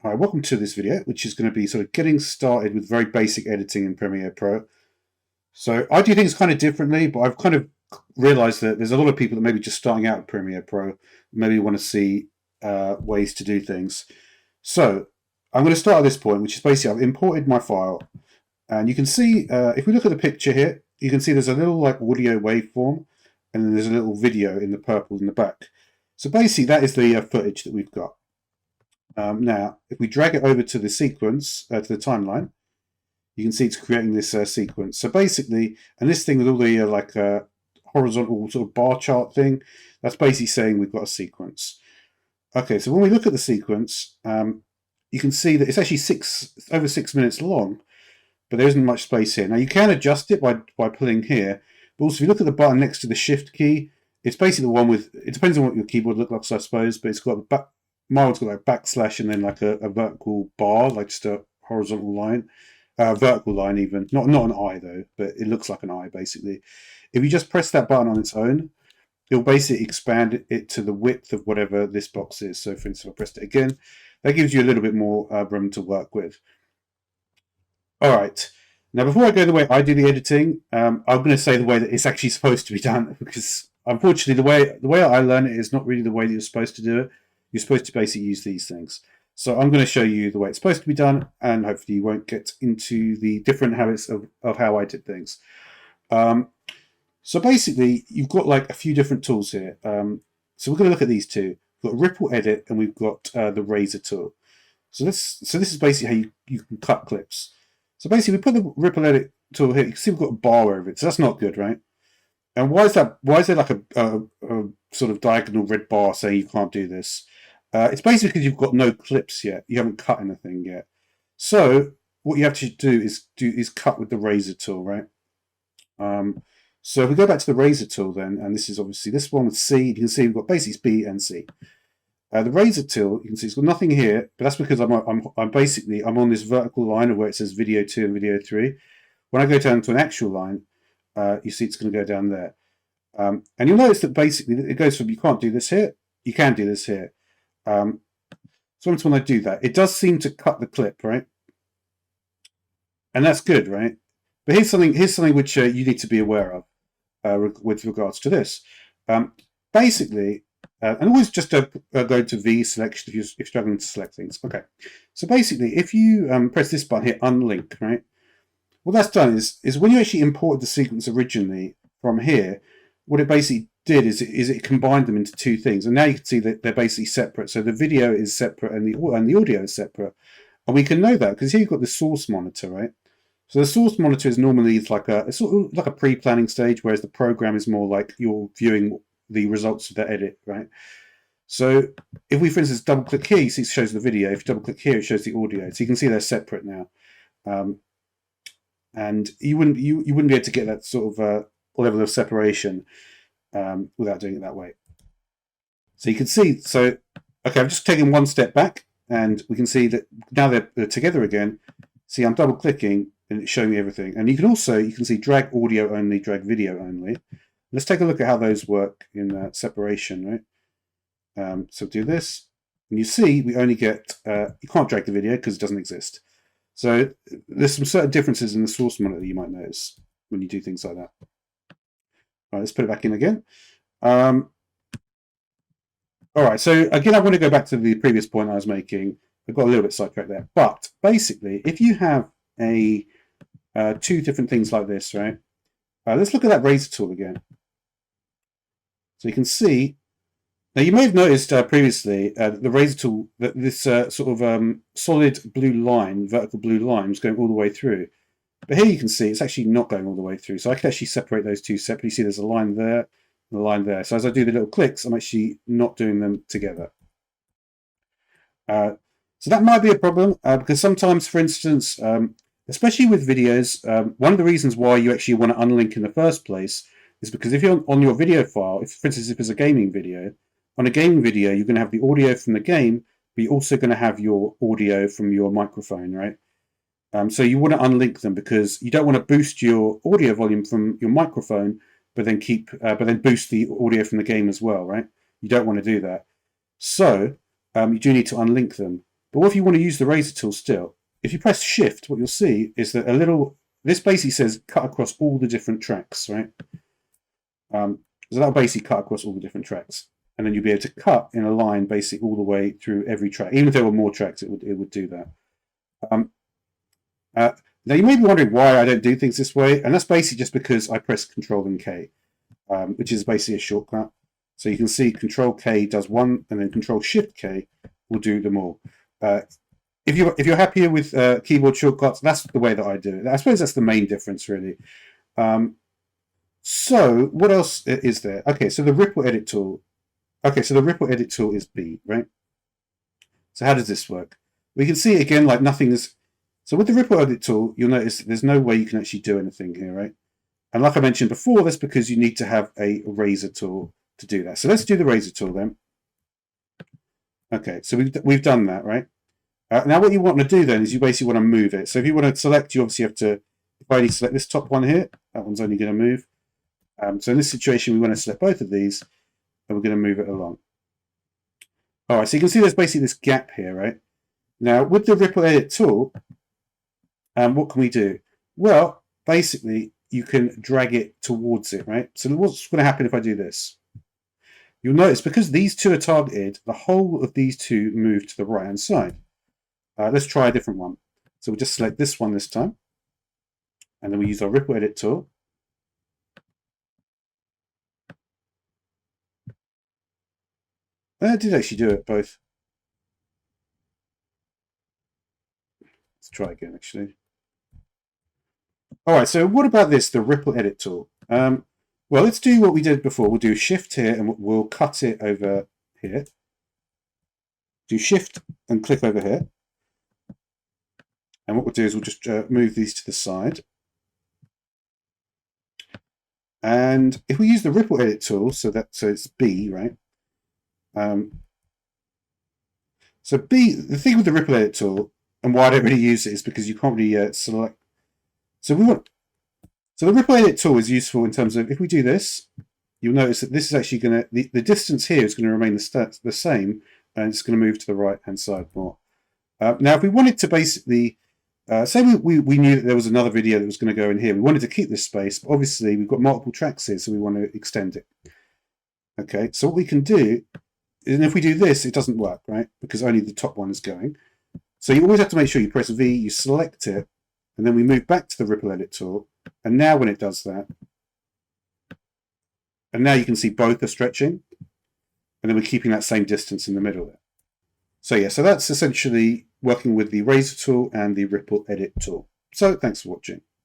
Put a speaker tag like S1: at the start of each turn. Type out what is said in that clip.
S1: Hi, welcome to this video, which is going to be sort of getting started with very basic editing in Premiere Pro. So I do things kind of differently, but I've kind of realized that there's a lot of people that maybe just starting out with Premiere Pro, maybe want to see ways to do things. So I'm going to start at this point, which is basically I've imported my file, and you can see if we look at the picture here, you can see there's a little like audio waveform, and then there's a little video in the purple in the back. So basically that is the footage that we've got. Now, if we drag it over to the sequence, to the timeline, you can see it's creating this sequence. So basically, and this thing with all the horizontal sort of bar chart thing, that's basically saying we've got a sequence. Okay, so when we look at the sequence, you can see that it's actually over 6 minutes long, but there isn't much space here. Now you can adjust it by pulling here, but also if you look at the button next to the Shift key, it's basically the one with, it depends on what your keyboard looks like, I suppose, but it's got the back. My one's got like backslash and then like a vertical bar, like just a horizontal line, vertical line even. Not an eye though, but it looks like an eye basically. If you just press that button on its own, it'll basically expand it to the width of whatever this box is. So for instance, if I pressed it again, that gives you a little bit more room to work with. All right. Now, before I go the way I do the editing, I'm going to say the way that it's actually supposed to be done, because unfortunately the way I learn it is not really the way that you're supposed to do it. You're supposed to basically use these things. So I'm going to show you the way it's supposed to be done, and hopefully you won't get into the different habits of how I did things. So basically, you've got like a few different tools here. So we're going to look at these two. We've got Ripple Edit, and we've got the Razor tool. So this is basically how you can cut clips. So basically, we put the Ripple Edit tool here. You can see we've got a bar over it, so that's not good, right? And why is that? Why is there like a sort of diagonal red bar saying you can't do this? It's basically because you've got no clips yet. You haven't cut anything yet. So what you have to do is cut with the Razor tool, right? So if we go back to the Razor tool then, and this is obviously this one with C, you can see we've got basically B and C. The Razor tool, you can see it's got nothing here, but that's because I'm basically on this vertical line of where it says video 2 and video 3. When I go down to an actual line, you see it's going to go down there. And you'll notice that basically it goes from you can't do this here, you can do this here. So when I do that, it does seem to cut the clip, right? And that's good, right? But here's something which you need to be aware of with regards to this. Basically, and always just go to V selection if you're struggling to select things. Okay, so basically, if you press this button here, unlink, right? What that's done is when you actually imported the sequence originally from here, what it basically did is it combined them into two things, and now you can see that they're basically separate. So the video is separate and the audio is separate, and we can know that because here you've got the source monitor, right? So the source monitor is normally it's sort of like a pre-planning stage, whereas the program is more like you're viewing the results of the edit, right? So if we, for instance, double click here, you see it shows the video. If you double click here, it shows the audio. So you can see they're separate now, and you wouldn't be able to get that sort of level of separation without doing it that way. So you can see, okay, I've just taken one step back, and we can see that now they're together again. See, I'm double clicking, and it's showing me everything. And you can see drag audio only, drag video only. Let's take a look at how those work in separation, right? So do this, and you see we only get, you can't drag the video because it doesn't exist. So there's some certain differences in the source monitor that you might notice when you do things like that. All right, let's put it back in again. All right, so again, I want to go back to the previous point I was making. I got a little bit sidetracked there, but basically, if you have two different things like this, right? Let's look at that Razor tool again. So you can see, now you may have noticed previously the Razor tool, that this sort of solid blue line, vertical blue line, was going all the way through. But here you can see it's actually not going all the way through. So I can actually separate those two separately. See there's a line there and a line there. So as I do the little clicks, I'm actually not doing them together. So that might be a problem because sometimes, for instance, especially with videos, one of the reasons why you actually want to unlink in the first place is because if you're on your video file, for instance, if it's a gaming video, on a gaming video, you're going to have the audio from the game, but you're also going to have your audio from your microphone, right? So you want to unlink them because you don't want to boost your audio volume from your microphone, but then boost the audio from the game as well, right? You don't want to do that. So you do need to unlink them. But what if you want to use the razor tool still? If you press shift, what you'll see is that this basically says cut across all the different tracks, right? So that'll basically cut across all the different tracks. And then you'll be able to cut in a line basically all the way through every track. Even if there were more tracks, it would do that. Now you may be wondering why I don't do things this way, and that's basically just because I press Control and K, which is basically a shortcut. So you can see Control K does one, and then Control Shift K will do them all. If you're happier with keyboard shortcuts, that's the way that I do it. I suppose that's the main difference, really. So what else is there? Okay, so the Ripple Edit tool. Okay, so the Ripple Edit tool is B, right? So how does this work? We can see again, like nothing is. So with the Ripple Edit tool, you'll notice there's no way you can actually do anything here, right? And like I mentioned before, that's because you need to have a razor tool to do that. So let's do the razor tool then. Okay, so we've done that, right? Now what you want to do then is you basically want to move it. So if you want to select, you obviously have to, if I only select this top one here, that one's only going to move. So in this situation, we want to select both of these, and we're going to move it along. All right, so you can see there's basically this gap here, right? Now, with the Ripple Edit tool, what can we do? Well, basically, you can drag it towards it, right? So what's going to happen if I do this? You'll notice because these two are targeted, the whole of these two move to the right-hand side. Let's try a different one. So we'll just select this one this time. And then we use our Ripple Edit tool. I did actually do it both. Let's try again, actually. All right, so what about this, the Ripple Edit tool? Well, let's do what we did before. We'll do Shift here, and we'll cut it over here. Do Shift and click over here. And what we'll do is we'll just move these to the side. And if we use the Ripple Edit tool, so it's B, right? So B, the thing with the Ripple Edit tool, and why I don't really use it is because you can't really select. So the Ripple Edit tool is useful in terms of if we do this, you'll notice that this is actually going to, the distance here is going to remain the same, and it's going to move to the right-hand side more. Now, if we wanted to basically, say we knew that there was another video that was going to go in here, we wanted to keep this space, but obviously we've got multiple tracks here, so we want to extend it. Okay, so what we can do, and if we do this, it doesn't work, right? Because only the top one is going. So you always have to make sure you press V, you select it, and then we move back to the Ripple Edit tool. And now when it does that, and now you can see both are stretching, and then we're keeping that same distance in the middle there. So yeah, so that's essentially working with the razor tool and the Ripple Edit tool. So thanks for watching.